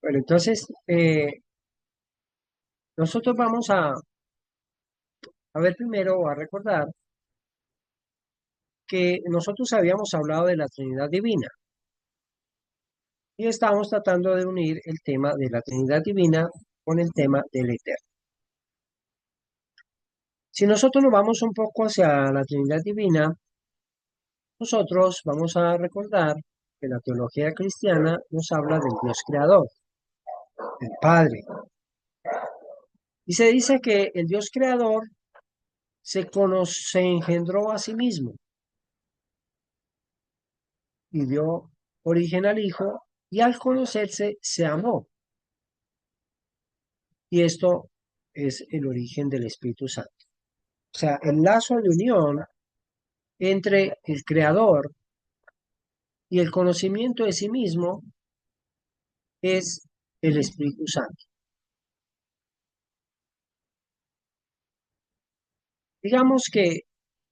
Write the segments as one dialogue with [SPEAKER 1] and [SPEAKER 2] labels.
[SPEAKER 1] Bueno, entonces nosotros vamos a ver primero, a recordar que nosotros habíamos hablado de la Trinidad Divina y estábamos tratando de unir el tema de la Trinidad Divina con el tema del Eterno. Si nosotros nos vamos un poco hacia la Trinidad Divina, nosotros vamos a recordar que la teología cristiana nos habla del Dios creador, el Padre. Y se dice que el Dios creador se engendró a sí mismo y dio origen al Hijo, y al conocerse se amó. Y esto es el origen del Espíritu Santo. O sea, el lazo de unión entre el Creador y el conocimiento de sí mismo es el Espíritu Santo. Digamos que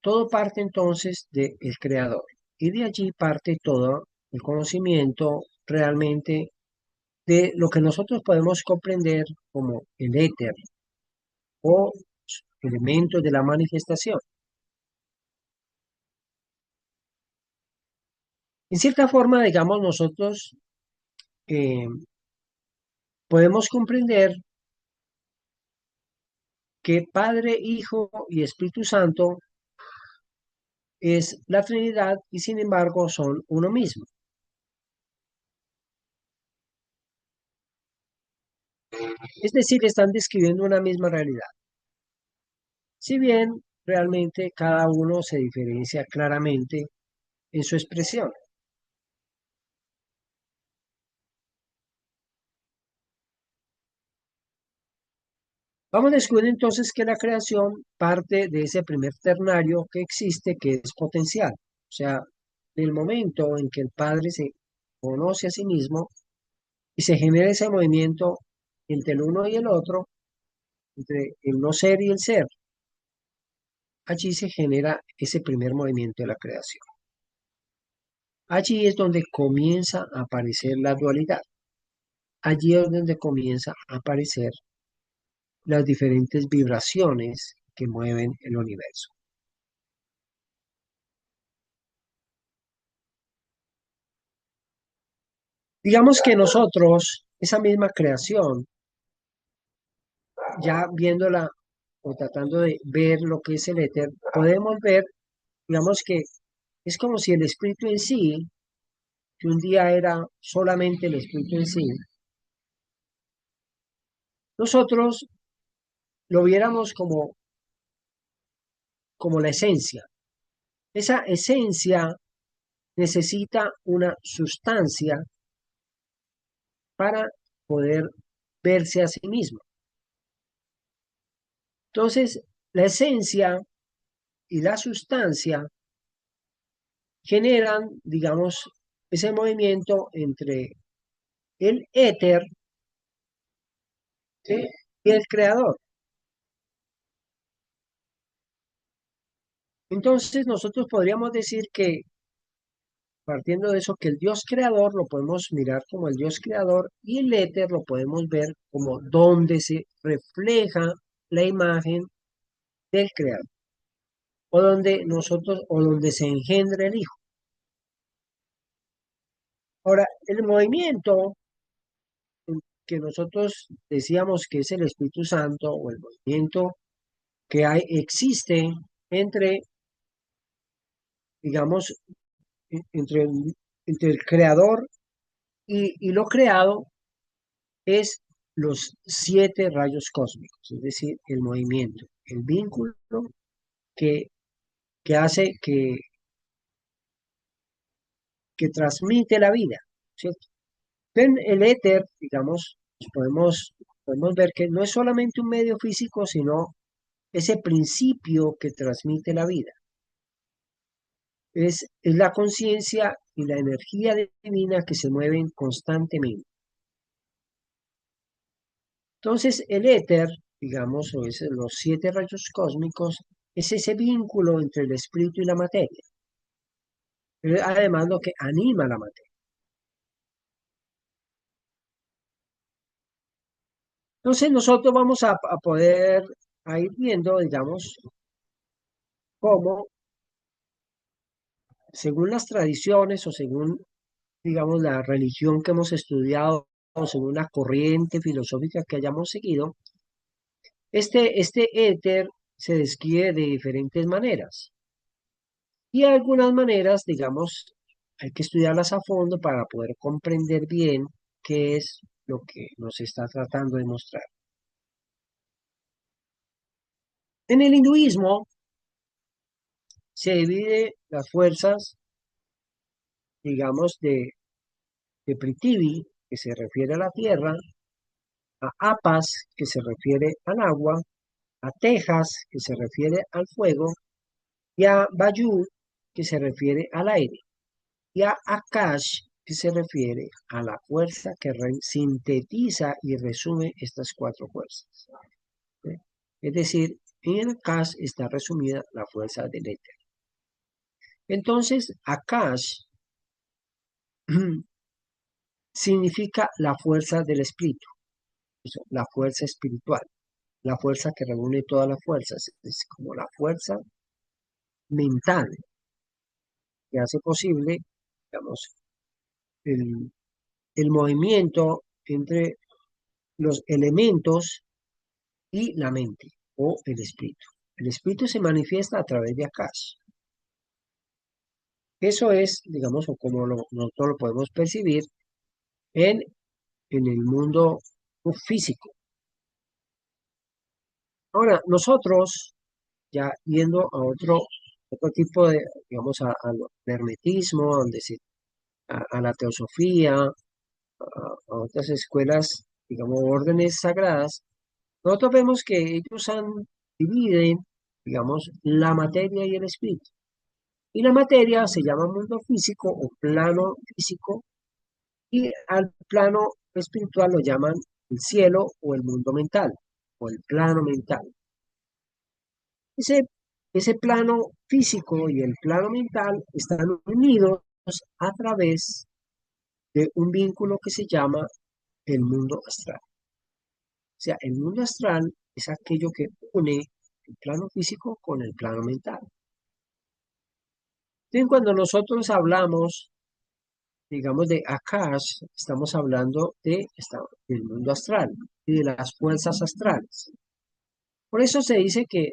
[SPEAKER 1] todo parte entonces del Creador, y de allí parte todo el conocimiento realmente de lo que nosotros podemos comprender como el éter o elementos de la manifestación. En cierta forma, digamos, nosotros eh, podemos comprender que Padre, Hijo y Espíritu Santo es la Trinidad y sin embargo son uno mismo. Es decir, están describiendo una misma realidad. Si bien realmente cada uno se diferencia claramente en su expresión. Vamos a descubrir entonces que la creación parte de ese primer ternario que existe, que es potencial. O sea, del momento en que el Padre se conoce a sí mismo y se genera ese movimiento entre el uno y el otro, entre el no ser y el ser, allí se genera ese primer movimiento de la creación. Allí es donde comienza a aparecer la dualidad. Allí es donde comienza a aparecer las diferentes vibraciones que mueven el universo. Digamos que nosotros, esa misma creación, ya viéndola o tratando de ver lo que es el éter, podemos ver, digamos que es como si el espíritu en sí, que un día era solamente el espíritu en sí, nosotros lo viéramos como la esencia. Esa esencia necesita una sustancia para poder verse a sí misma. Entonces, la esencia y la sustancia generan, digamos, ese movimiento entre el éter, ¿sí?, y el creador. Entonces, nosotros podríamos decir que, partiendo de eso, que el Dios creador lo podemos mirar como el Dios creador y el éter lo podemos ver como donde se refleja la imagen del creador, o donde nosotros, o donde se engendra el Hijo. Ahora, el movimiento que nosotros decíamos que es el Espíritu Santo, o el movimiento que existe entre, digamos, entre entre el creador y lo creado, es los siete rayos cósmicos, es decir, el movimiento, el vínculo que, que hace que transmite la vida, ¿cierto? En el éter, digamos, podemos ver que no es solamente un medio físico, sino ese principio que transmite la vida. Es la conciencia y la energía divina que se mueven constantemente. Entonces, el éter, digamos, o es los siete rayos cósmicos, es ese vínculo entre el espíritu y la materia. Es además lo que anima la materia. Entonces nosotros vamos a poder a ir viendo, digamos, cómo, según las tradiciones o según, digamos, la religión que hemos estudiado, o según la corriente filosófica que hayamos seguido, este éter se describe de diferentes maneras. Y algunas maneras, digamos, hay que estudiarlas a fondo para poder comprender bien qué es lo que nos está tratando de mostrar. En el hinduismo se divide las fuerzas, digamos, de Prithvi, que se refiere a la tierra, a Apas, que se refiere al agua, a Tejas, que se refiere al fuego, y a Vayu, que se refiere al aire, y a Akash, que se refiere a la fuerza que sintetiza y resume estas cuatro fuerzas. ¿Sí? Es decir, en Akash está resumida la fuerza del éter. Entonces, Akash significa la fuerza del espíritu, la fuerza espiritual, la fuerza que reúne todas las fuerzas, es como la fuerza mental que hace posible, digamos, el, el movimiento entre los elementos y la mente o el espíritu. El espíritu se manifiesta a través de Akash. Eso es, digamos, o como nosotros lo podemos percibir en, en el mundo físico. Ahora, nosotros, ya yendo a otro tipo de, digamos, al hermetismo, a la teosofía, a otras escuelas, digamos, órdenes sagradas, nosotros vemos que ellos dividen, digamos, la materia y el espíritu. Y la materia se llama mundo físico o plano físico, y al plano espiritual lo llaman el cielo o el mundo mental, o el plano mental. Ese, ese plano físico y el plano mental están unidos a través de un vínculo que se llama el mundo astral. O sea, el mundo astral es aquello que une el plano físico con el plano mental. Entonces, cuando nosotros hablamos, digamos, de Akash, estamos hablando del mundo astral y de las fuerzas astrales. Por eso se dice que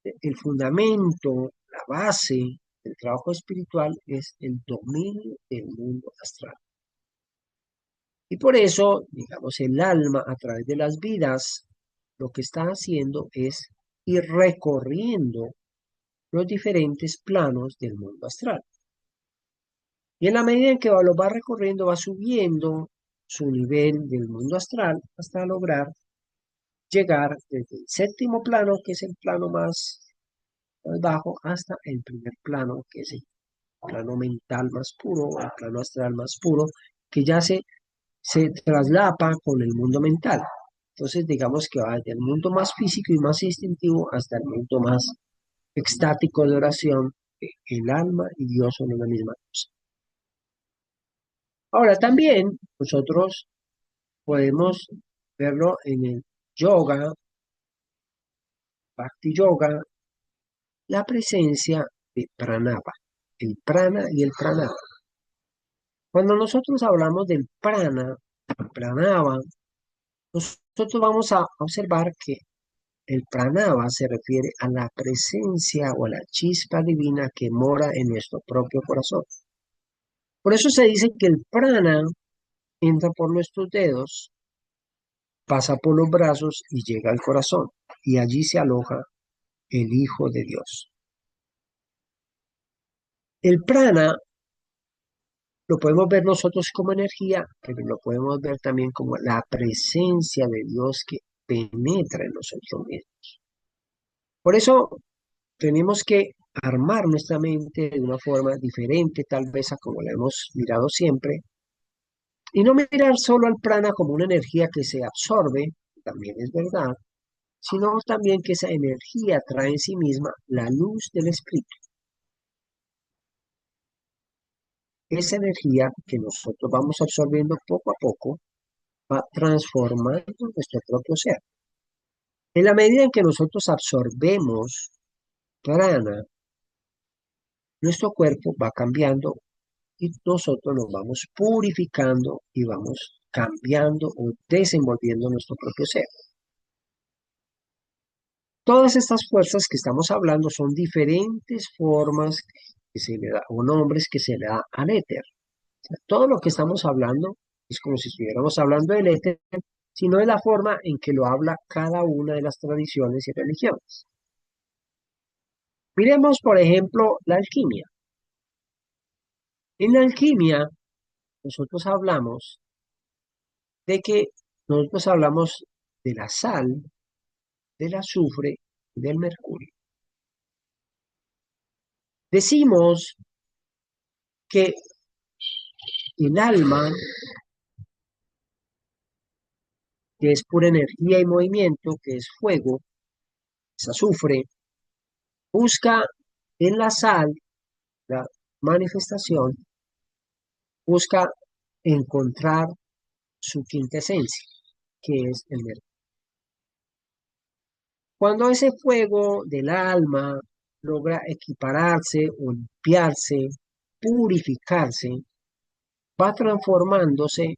[SPEAKER 1] el fundamento, la base del trabajo espiritual es el dominio del mundo astral. Y por eso, digamos, el alma a través de las vidas, lo que está haciendo es ir recorriendo los diferentes planos del mundo astral. Y en la medida en que lo va recorriendo, va subiendo su nivel del mundo astral hasta lograr llegar desde el séptimo plano, que es el plano más bajo, hasta el primer plano, que es el plano mental más puro, el plano astral más puro, que ya se traslapa con el mundo mental. Entonces, digamos que va del mundo más físico y más instintivo hasta el mundo más extático de oración, que el alma y Dios son una misma cosa. Ahora, también nosotros podemos verlo en el yoga, bhakti yoga, la presencia de pranava, el prana y el pranava. Cuando nosotros hablamos del prana, pranava, nosotros vamos a observar que el pranava se refiere a la presencia o a la chispa divina que mora en nuestro propio corazón. Por eso se dice que el prana entra por nuestros dedos, pasa por los brazos y llega al corazón, y allí se aloja el Hijo de Dios. El prana lo podemos ver nosotros como energía, pero lo podemos ver también como la presencia de Dios que penetra en nosotros mismos. Por eso tenemos que armar nuestra mente de una forma diferente, tal vez a como la hemos mirado siempre, y no mirar solo al prana como una energía que se absorbe, también es verdad, sino también que esa energía trae en sí misma la luz del espíritu. esa energía que nosotros vamos absorbiendo poco a poco va transformando nuestro propio ser. En la medida en que nosotros absorbemos prana, nuestro cuerpo va cambiando y nosotros nos vamos purificando y vamos cambiando o desenvolviendo nuestro propio ser. Todas estas fuerzas que estamos hablando son diferentes formas que se le da, o nombres que se le da al éter. O sea, todo lo que estamos hablando es como si estuviéramos hablando del éter, sino de la forma en que lo habla cada una de las tradiciones y religiones. Miremos, por ejemplo, la alquimia. En la alquimia, nosotros hablamos de que nosotros hablamos de la sal, del azufre y del mercurio. Decimos que el alma, que es pura energía y movimiento, que es fuego, es azufre, busca en la sal, la manifestación, busca encontrar su quinta esencia, que es el mercurio. Cuando ese fuego del alma logra equipararse o limpiarse, purificarse, va transformándose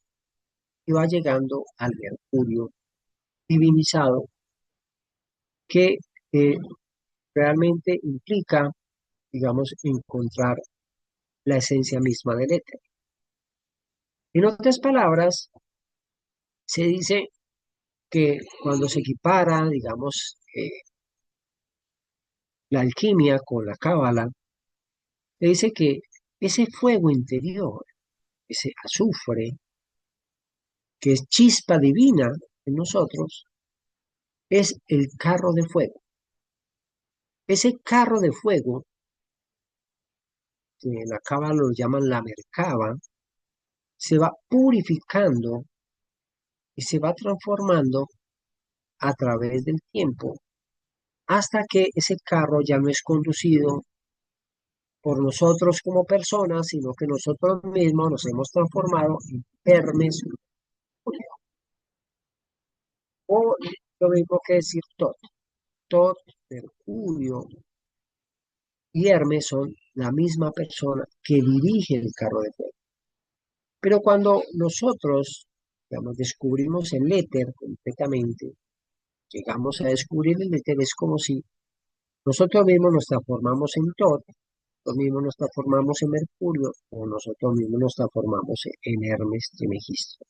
[SPEAKER 1] y va llegando al mercurio divinizado, que eh, realmente implica, digamos, encontrar la esencia misma del éter. En otras palabras, se dice que cuando se equipara, digamos, la alquimia con la cábala, se dice que ese fuego interior, ese azufre, que es chispa divina en nosotros, es el carro de fuego. Ese carro de fuego, que en la cábala lo llaman la merkaba, se va purificando y se va transformando a través del tiempo hasta que ese carro ya no es conducido por nosotros como personas, sino que nosotros mismos nos hemos transformado en Hermes o lo mismo que decir Tot. Tot, Mercurio y Hermes son la misma persona que dirige el carro de fuego. Pero cuando nosotros, digamos, descubrimos el éter completamente, llegamos a descubrir el éter, es como si nosotros mismos nos transformamos en Tot, nosotros mismos nos transformamos en Mercurio o nosotros mismos nos transformamos en Hermes Trismegisto.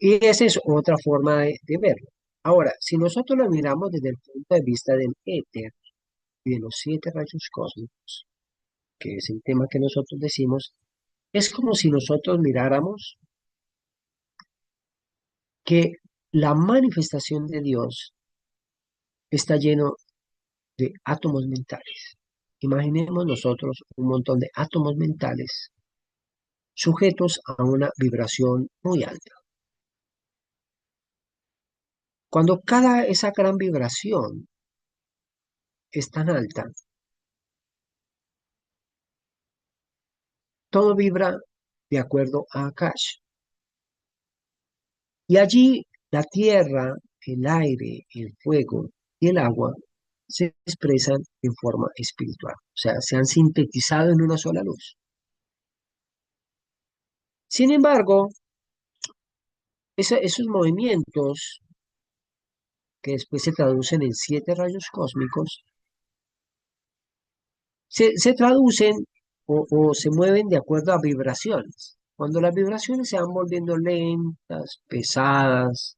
[SPEAKER 1] Y esa es otra forma de verlo. Ahora, si nosotros lo miramos desde el punto de vista del éter y de los 7 rayos cósmicos, que es el tema que nosotros decimos, es como si nosotros miráramos que la manifestación de Dios está lleno de átomos mentales. Imaginemos nosotros un montón de átomos mentales sujetos a una vibración muy alta. Cuando esa gran vibración es tan alta, todo vibra de acuerdo a Akash. Y allí la tierra, el aire, el fuego y el agua se expresan en forma espiritual. O sea, se han sintetizado en una sola luz. Sin embargo, esos movimientos que después se traducen en 7 rayos cósmicos, se traducen o se mueven de acuerdo a vibraciones. Cuando las vibraciones se van volviendo lentas, pesadas,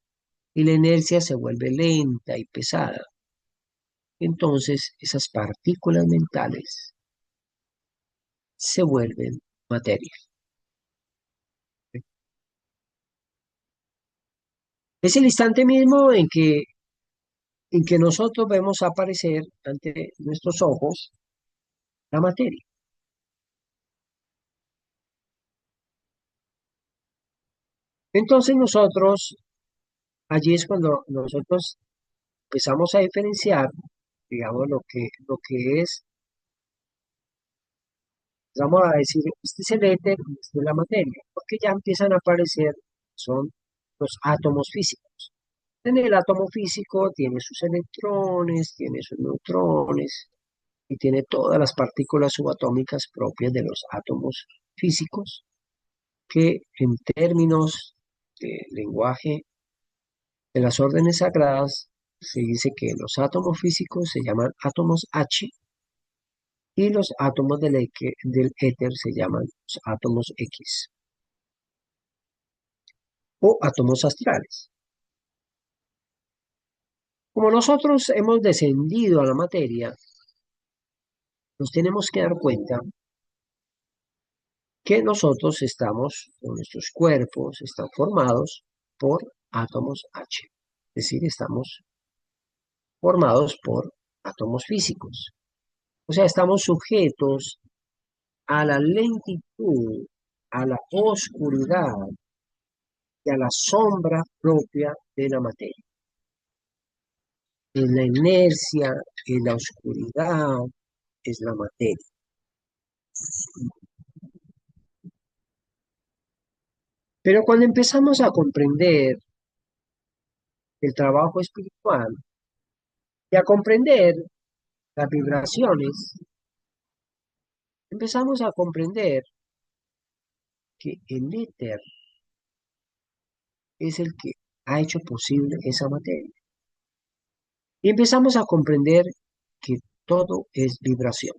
[SPEAKER 1] y la inercia se vuelve lenta y pesada, entonces esas partículas mentales se vuelven materia. Es el instante mismo en que nosotros vemos aparecer ante nuestros ojos la materia. Entonces nosotros, allí es cuando nosotros empezamos a diferenciar, digamos, lo que es Vamos a decir, este es el éter y este es la materia, porque ya empiezan a aparecer, son los átomos físicos. En el átomo físico tiene sus electrones, tiene sus neutrones y tiene todas las partículas subatómicas propias de los átomos físicos, que en términos de lenguaje de las órdenes sagradas se dice que los átomos físicos se llaman átomos H y los átomos del éter se llaman los átomos X o átomos astrales. Como nosotros hemos descendido a la materia, nos tenemos que dar cuenta que nosotros estamos, o nuestros cuerpos están formados por átomos H, es decir, estamos formados por átomos físicos. O sea, estamos sujetos a la lentitud, a la oscuridad y a la sombra propia de la materia. En la inercia, en la oscuridad, es la materia. Pero cuando empezamos a comprender el trabajo espiritual y a comprender las vibraciones, empezamos a comprender que el éter es el que ha hecho posible esa materia. Y empezamos a comprender que todo es vibración,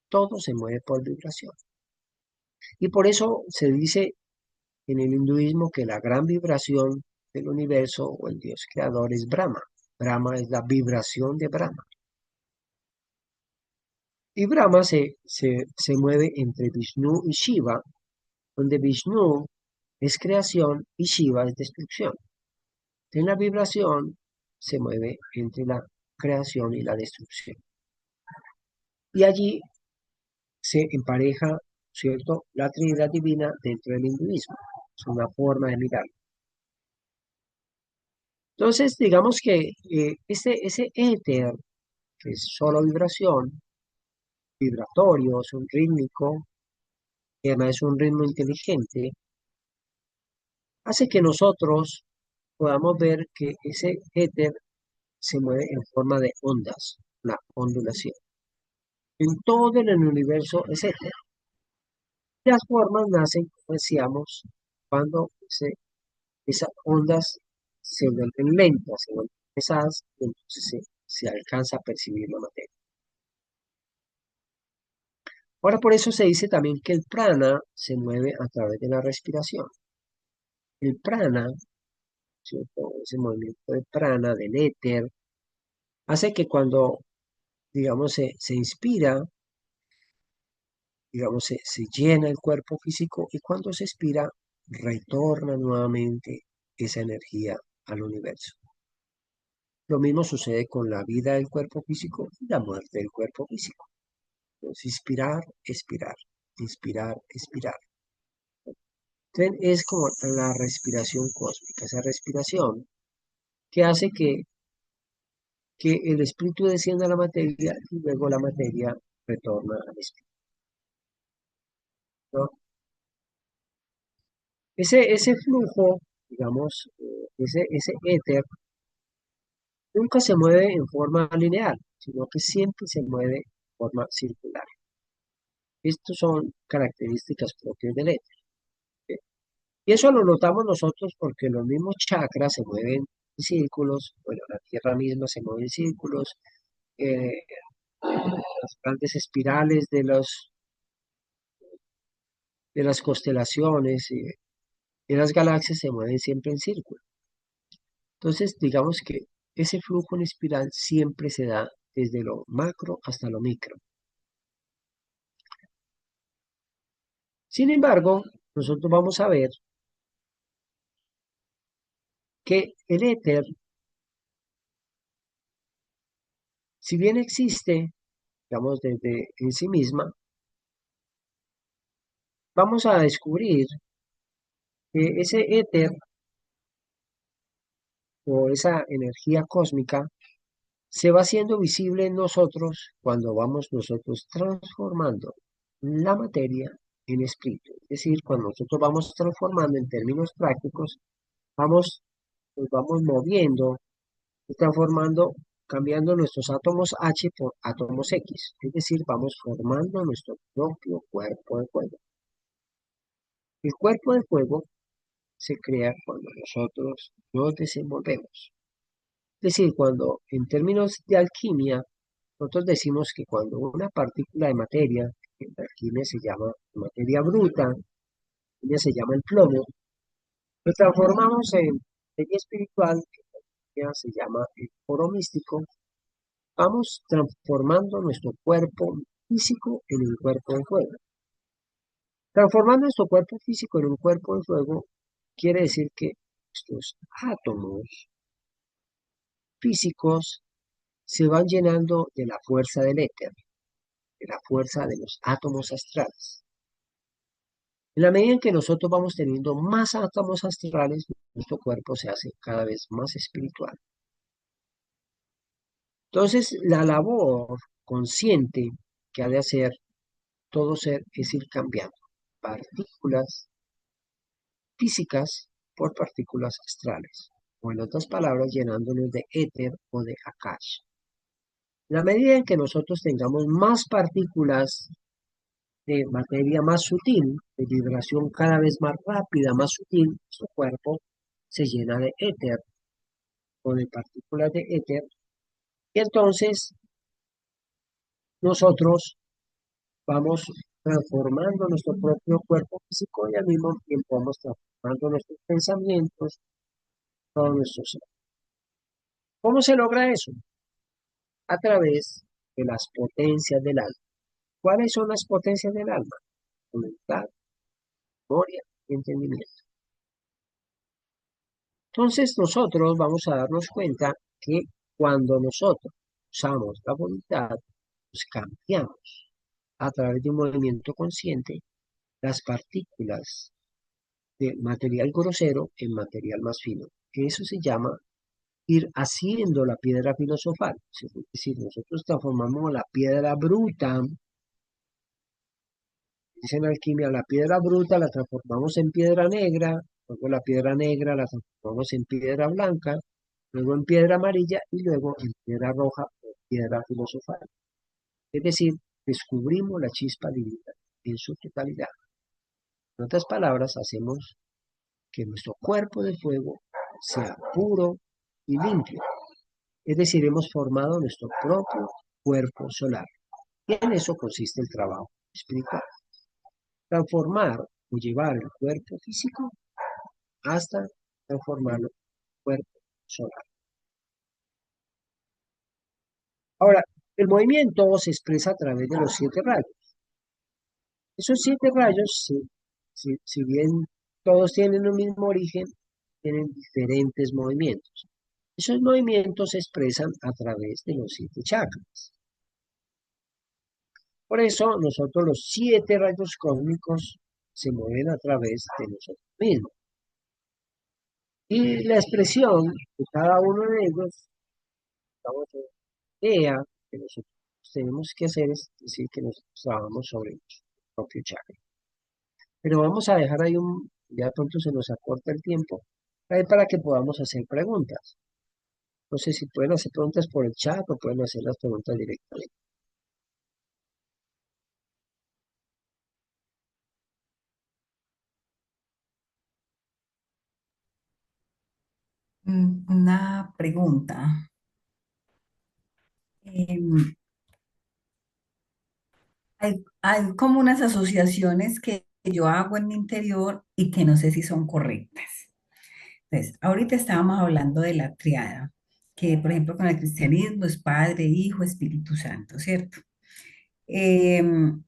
[SPEAKER 1] todo se mueve por vibración. Y por eso se dice en el hinduismo que la gran vibración del universo o el Dios creador es Brahma. Brahma es la vibración de Brahma. Y Brahma se mueve entre Vishnu y Shiva, donde Vishnu es creación y Shiva es destrucción. En la vibración se mueve entre la creación y la destrucción. Y allí se empareja, ¿cierto?, la Trinidad Divina dentro del hinduismo. Es una forma de mirarlo. Entonces, digamos que ese éter, que es solo vibración, vibratorio, es un rítmico, y además es un ritmo inteligente, hace que nosotros podamos ver que ese éter se mueve en forma de ondas, la ondulación. En todo el universo es éter. Las formas nacen, como decíamos, cuando esas ondas se vuelven lentas, se vuelven pesadas, y entonces se alcanza a percibir la materia. Ahora, por eso se dice también que el prana se mueve a través de la respiración. El prana, ¿cierto?, ese movimiento de prana, del éter, hace que cuando, digamos, se inspira, digamos, se llena el cuerpo físico y cuando se expira, retorna nuevamente esa energía al universo. Lo mismo sucede con la vida del cuerpo físico y la muerte del cuerpo físico. Entonces, inspirar, expirar, inspirar, expirar. Entonces, es como la respiración cósmica, esa respiración que hace que el espíritu descienda a la materia y luego la materia retorna al espíritu, ¿no? Ese flujo, digamos, ese éter, nunca se mueve en forma lineal, sino que siempre se mueve en forma circular. Estas son características propias del éter. ¿Sí? Y eso lo notamos nosotros porque los mismos chakras se mueven en círculos, bueno, la Tierra misma se mueve en círculos, eh, las grandes espirales de las constelaciones y las galaxias se mueven siempre en círculo. Entonces, digamos que ese flujo en espiral siempre se da desde lo macro hasta lo micro. Sin embargo, nosotros vamos a ver que el éter, si bien existe, digamos, desde en sí misma, vamos a descubrir que ese éter o esa energía cósmica se va haciendo visible en nosotros cuando vamos nosotros transformando. la materia en espíritu. Es decir, cuando nosotros vamos transformando en términos prácticos, vamos, nos vamos moviendo y transformando, cambiando nuestros átomos H por átomos X. Es decir, vamos formando nuestro propio cuerpo de fuego. El cuerpo de fuego se crea cuando nosotros nos desenvolvemos. Es decir, cuando en términos de alquimia, nosotros decimos que cuando una partícula de materia, que en la alquimia se llama materia bruta, ella se llama el plomo, lo transformamos en materia espiritual, que se llama el oro místico, vamos transformando nuestro cuerpo físico en un cuerpo de fuego. Transformar nuestro cuerpo físico en un cuerpo de fuego quiere decir que nuestros átomos físicos se van llenando de la fuerza del éter, de la fuerza de los átomos astrales. En la medida en que nosotros vamos teniendo más átomos astrales, nuestro cuerpo se hace cada vez más espiritual. Entonces, la labor consciente que ha de hacer todo ser es ir cambiando partículas físicas por partículas astrales, o en otras palabras, llenándonos de éter o de akash. En la medida en que nosotros tengamos más partículas de materia más sutil, de vibración cada vez más rápida, más sutil, nuestro cuerpo se llena de éter o de partículas de éter, y entonces nosotros vamos transformando nuestro propio cuerpo físico y al mismo tiempo vamos transformando nuestros pensamientos, todo nuestro ser. ¿Cómo se logra eso? A través de las potencias del alma. ¿Cuáles son las potencias del alma? Voluntad, memoria y entendimiento. Entonces nosotros vamos a darnos cuenta que cuando nosotros usamos la voluntad, pues cambiamos a través de un movimiento consciente las partículas de material grosero en material más fino. Eso se llama ir haciendo la piedra filosofal. Es decir, nosotros transformamos la piedra bruta, dice en alquimia, la piedra bruta la transformamos en piedra negra, luego la piedra negra la transformamos en piedra blanca, luego en piedra amarilla y luego en piedra roja o piedra filosofal. Es decir, descubrimos la chispa divina en su totalidad. En otras palabras, hacemos que nuestro cuerpo de fuego sea puro y limpio. Es decir, hemos formado nuestro propio cuerpo solar. Y en eso consiste el trabajo espiritual. Transformar o llevar el cuerpo físico hasta transformarlo en cuerpo solar. Ahora, el movimiento se expresa a través de los 7 rayos. Esos 7 rayos, si bien todos tienen un mismo origen, tienen diferentes movimientos. Esos movimientos se expresan a través de los 7 chakras. Por eso nosotros los 7 rayos cósmicos se mueven a través de nosotros mismos. Y la expresión de cada uno de ellos, la idea que nosotros tenemos que hacer es decir que nosotros trabajamos sobre nuestro propio chakra. Pero vamos a dejar ahí ya pronto se nos acorta el tiempo, ahí para que podamos hacer preguntas. No sé si pueden hacer preguntas por el chat o pueden hacer las preguntas directamente.
[SPEAKER 2] Una pregunta. Em, hay como unas asociaciones que yo hago en mi interior y que no sé si son correctas. Entonces, ahorita estábamos hablando de la triada, que por ejemplo con el cristianismo es Padre, Hijo, Espíritu Santo, ¿cierto? Em,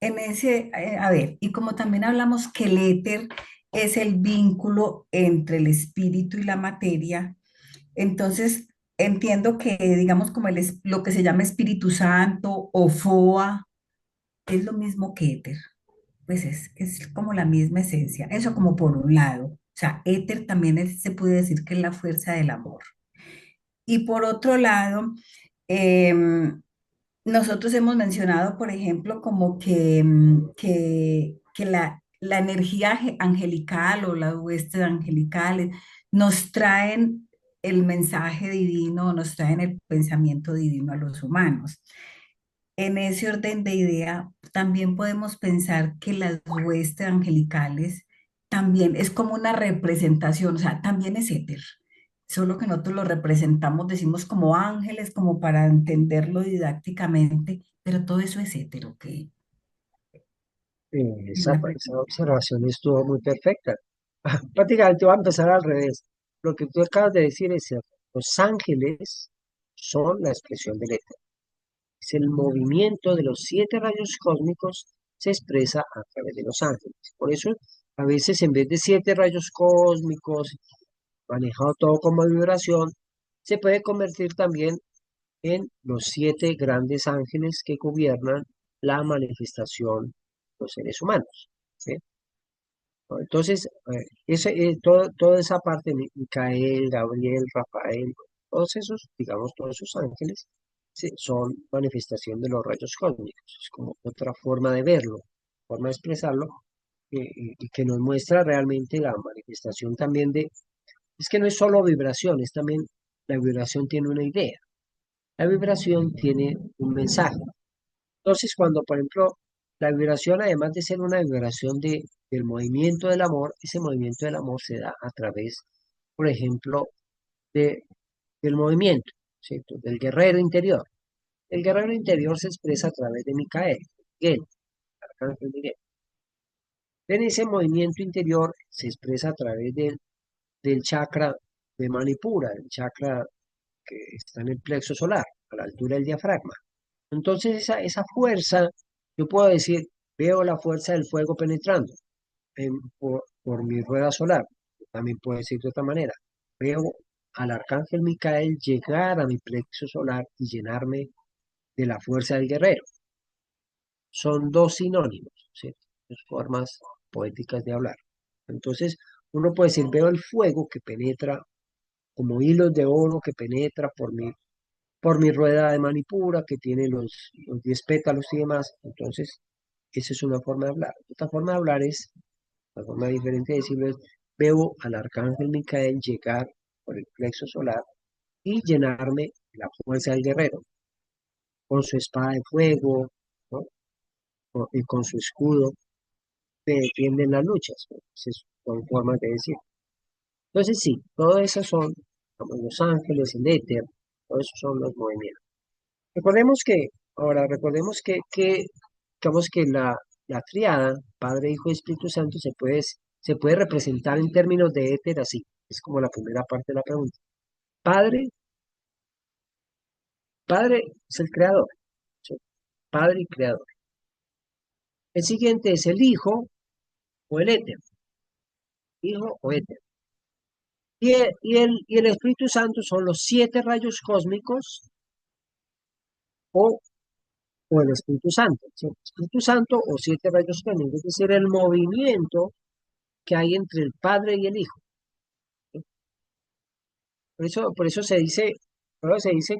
[SPEAKER 2] a ver, y como también hablamos que el éter es el vínculo entre el espíritu y la materia, entonces entiendo que, digamos, como lo que se llama Espíritu Santo o FOA es lo mismo que éter, pues es como la misma esencia, eso como por un lado, o sea, éter también se puede decir que es la fuerza del amor. Y por otro lado, em, nosotros hemos mencionado, por ejemplo, como que la energía angelical o las huestes angelicales nos traen el mensaje divino, nos traen el pensamiento divino a los humanos. En ese orden de idea, también podemos pensar que las huestes angelicales también es como una representación, o sea, también es éter, solo que nosotros lo representamos, decimos como ángeles, como para entenderlo didácticamente, pero todo eso es éter, ¿ok?
[SPEAKER 1] Esa observación estuvo muy perfecta. Prácticamente va a empezar al revés. Lo que tú acabas de decir es cierto. Los ángeles son la expresión del éter. Es el movimiento de los 7 rayos cósmicos se expresa a través de los ángeles. Por eso, a veces en vez de 7 rayos cósmicos, manejado todo como vibración, se puede convertir también en los 7 grandes ángeles que gobiernan la manifestación de los seres humanos. ¿Sí? ¿No? Entonces, toda esa parte, Micael, Gabriel, Rafael, todos esos, digamos, todos esos ángeles, sí, son manifestación de los rayos cósmicos. Es como otra forma de verlo, forma de expresarlo, y que nos muestra realmente la manifestación también de, es que no es solo vibración, es también, la vibración tiene una idea, la vibración tiene un mensaje. Entonces, cuando, por ejemplo, la vibración, además de ser una vibración del movimiento del amor, ese movimiento del amor se da a través, por ejemplo, de, del movimiento, ¿cierto? Del guerrero interior. El guerrero interior se expresa a través de Micael, Miguel, Arcángel Miguel. En ese movimiento interior se expresa a través del chakra de Manipura, el chakra que está en el plexo solar, a la altura del diafragma. Entonces esa fuerza, yo puedo decir, veo la fuerza del fuego penetrando por mi rueda solar. También puedo decir de otra manera, veo al arcángel Micael llegar a mi plexo solar y llenarme de la fuerza del guerrero. Son dos sinónimos, ¿sí? Dos formas poéticas de hablar. Entonces, uno puede decir, veo el fuego que penetra como hilos de oro que penetra por mi rueda de manipura, que tiene los 10 pétalos y demás. Entonces, esa es una forma de hablar. Otra forma de hablar es, la forma diferente de decirlo es, veo al arcángel Micael llegar por el plexo solar y llenarme de la fuerza del guerrero, con su espada de fuego, ¿no? Y con su escudo, que defienden las luchas. Esas son formas de decir. Entonces, sí, todo eso son como los ángeles, el éter, todos esos son los movimientos. Recordemos que, ahora recordemos que digamos que la triada, Padre, Hijo y Espíritu Santo, se puede representar en términos de éter así. Es como la primera parte de la pregunta. Padre, Padre es el creador, ¿sí? Padre y creador. El siguiente es el Hijo o el éter. Hijo o éter. Y el Espíritu Santo son los 7 rayos cósmicos o, o el Espíritu Santo, ¿sí? Espíritu Santo o 7 rayos cósmicos, es decir, el movimiento que hay entre el Padre y el Hijo. Por eso se dice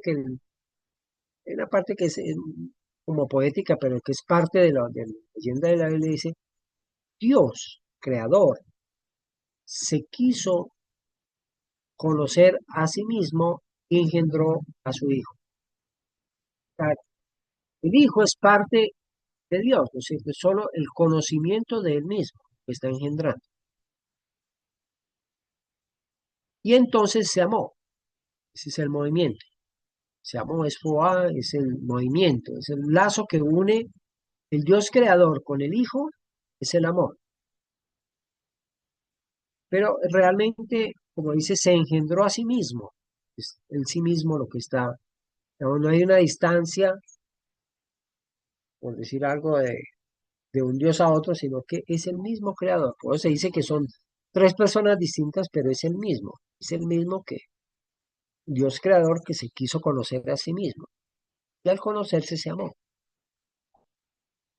[SPEAKER 1] que hay una parte que es como poética, pero que es parte de la leyenda de la Biblia, dice, Dios, creador, se quiso conocer a sí mismo y engendró a su Hijo. O sea, el Hijo es parte de Dios, ¿no es cierto? Es solo el conocimiento de Él mismo que está engendrando. Y entonces se amó, ese es el movimiento. Se amó, es Foá, es el movimiento, es el lazo que une el Dios creador con el Hijo, es el amor. Pero realmente, como dice, se engendró a sí mismo. Es el sí mismo lo que está. No hay una distancia, por decir algo, de un Dios a otro, sino que es el mismo creador. Por eso se dice que son 3 personas distintas, pero es el mismo. Es el mismo que Dios creador que se quiso conocer a sí mismo. Y al conocerse se amó.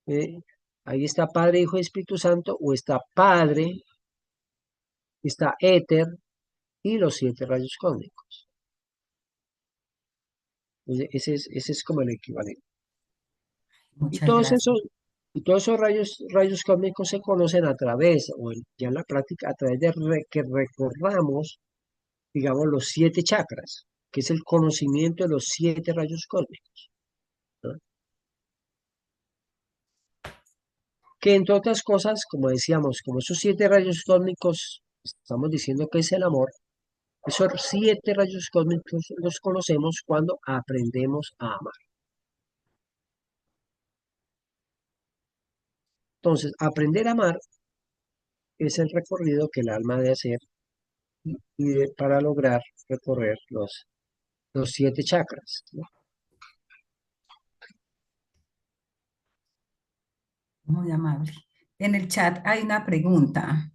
[SPEAKER 1] Eh, Ahí está Padre, Hijo y Espíritu Santo, o está Padre, está Éter y los 7 rayos cósmicos. Ese es como el equivalente. Y
[SPEAKER 2] Muchas
[SPEAKER 1] todos
[SPEAKER 2] gracias.
[SPEAKER 1] esos, y todos esos rayos cósmicos se conocen a través, ya en la práctica, a través de que recorramos, digamos, los 7 chakras, que es el conocimiento de los 7 rayos cósmicos, ¿no? Que entre otras cosas, como decíamos, como esos 7 rayos cósmicos, estamos diciendo que es el amor, esos 7 rayos cósmicos los conocemos cuando aprendemos a amar. Entonces, aprender a amar es el recorrido que el alma debe hacer para lograr recorrer los 7 chakras, ¿no?
[SPEAKER 2] Muy amable. En el chat hay una pregunta.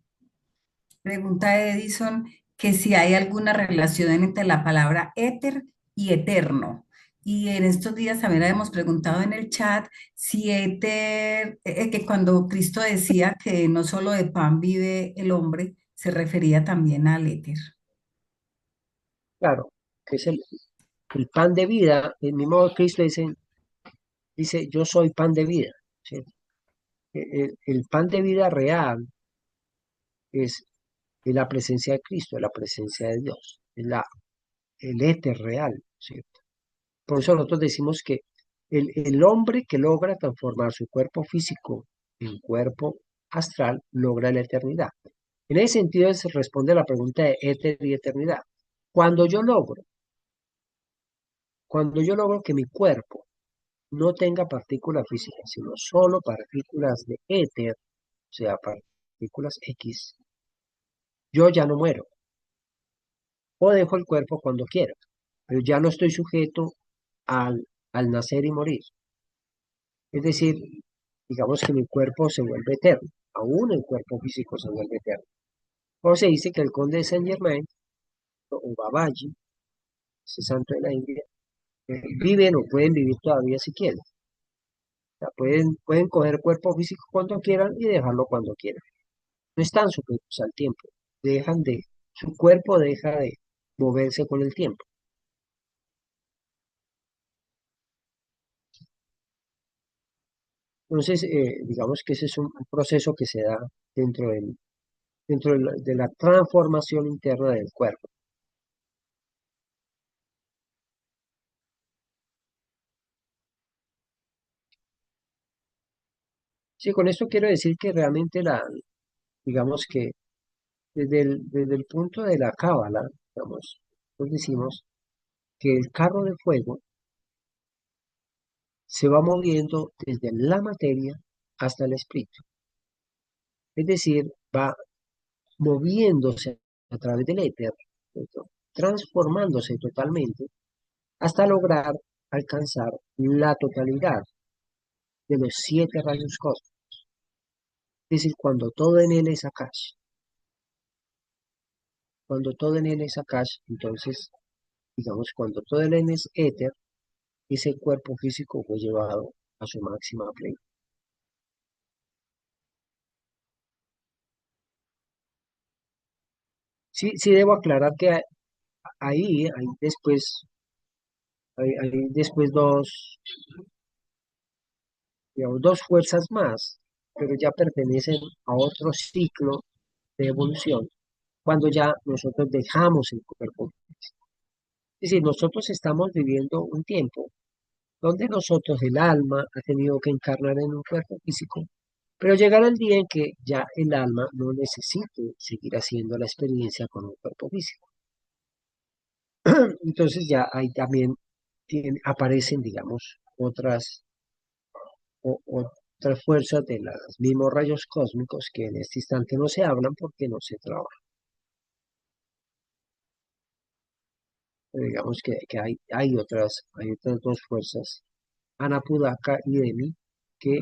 [SPEAKER 2] Pregunta Edison que si hay alguna relación entre la palabra éter y eterno. Y en estos días también habíamos preguntado en el chat si éter, que cuando Cristo decía que no solo de pan vive el hombre, se refería también al éter.
[SPEAKER 1] Claro, que es el pan de vida. El mismo Cristo dice, yo soy pan de vida, ¿sí? El pan de vida real es la presencia de Cristo, es la presencia de Dios, el éter real, ¿sí? Por eso nosotros decimos que el hombre que logra transformar su cuerpo físico en cuerpo astral logra la eternidad. En ese sentido se responde a la pregunta de éter y eternidad. Cuando yo logro, cuando yo logro que mi cuerpo no tenga partículas físicas, sino solo partículas de éter, o sea, partículas X, yo ya no muero, o dejo el cuerpo cuando quiera, pero ya no estoy sujeto al nacer y morir. Es decir, digamos que mi cuerpo se vuelve eterno, aún el cuerpo físico se vuelve eterno. O se dice que el conde de Saint Germain, o Babaji, ese santo de la India, viven o pueden vivir todavía si quieren. O sea, pueden coger cuerpo físico cuando quieran y dejarlo cuando quieran. No están sujetos al tiempo. Su cuerpo deja de moverse con el tiempo. Entonces, digamos que ese es un proceso que se da dentro de la transformación interna del cuerpo. Sí, con esto quiero decir que realmente digamos que desde el punto de la cábala, digamos, nos decimos que el carro de fuego se va moviendo desde la materia hasta el espíritu. Es decir, va moviéndose a través del éter, ¿cierto? Transformándose totalmente hasta lograr alcanzar la totalidad de los 7 rayos cósmicos. Es decir, cuando todo en él es Akash, cuando todo en él es Akash, entonces, digamos, cuando todo en él es éter, ese cuerpo físico fue llevado a su máxima plenitud. Sí, sí debo aclarar que hay después digamos, dos fuerzas más, pero ya pertenecen a otro ciclo de evolución, cuando ya nosotros dejamos el cuerpo. Es decir, nosotros estamos viviendo un tiempo donde nosotros, el alma, ha tenido que encarnar en un cuerpo físico, pero llegará el día en que ya el alma no necesite seguir haciendo la experiencia con un cuerpo físico. Entonces ya ahí también aparecen, digamos, otras fuerzas de los mismos rayos cósmicos que en este instante no se hablan porque no se trabajan. Digamos que hay otras dos fuerzas, Anapudaka y Demi, que